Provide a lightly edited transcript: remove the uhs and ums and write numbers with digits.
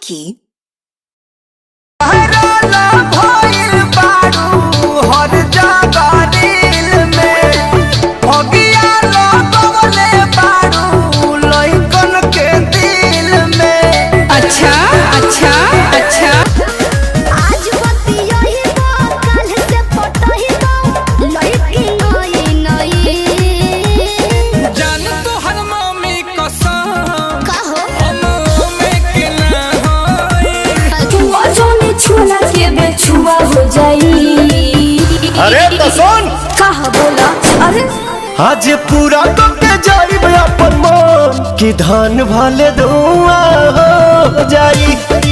Vicky. छुआ हो जाई। अरे तो सुन कहा बोला। अरे आज पूरा करके जाई अपन मन कि धान भाले धुआं हो जाई।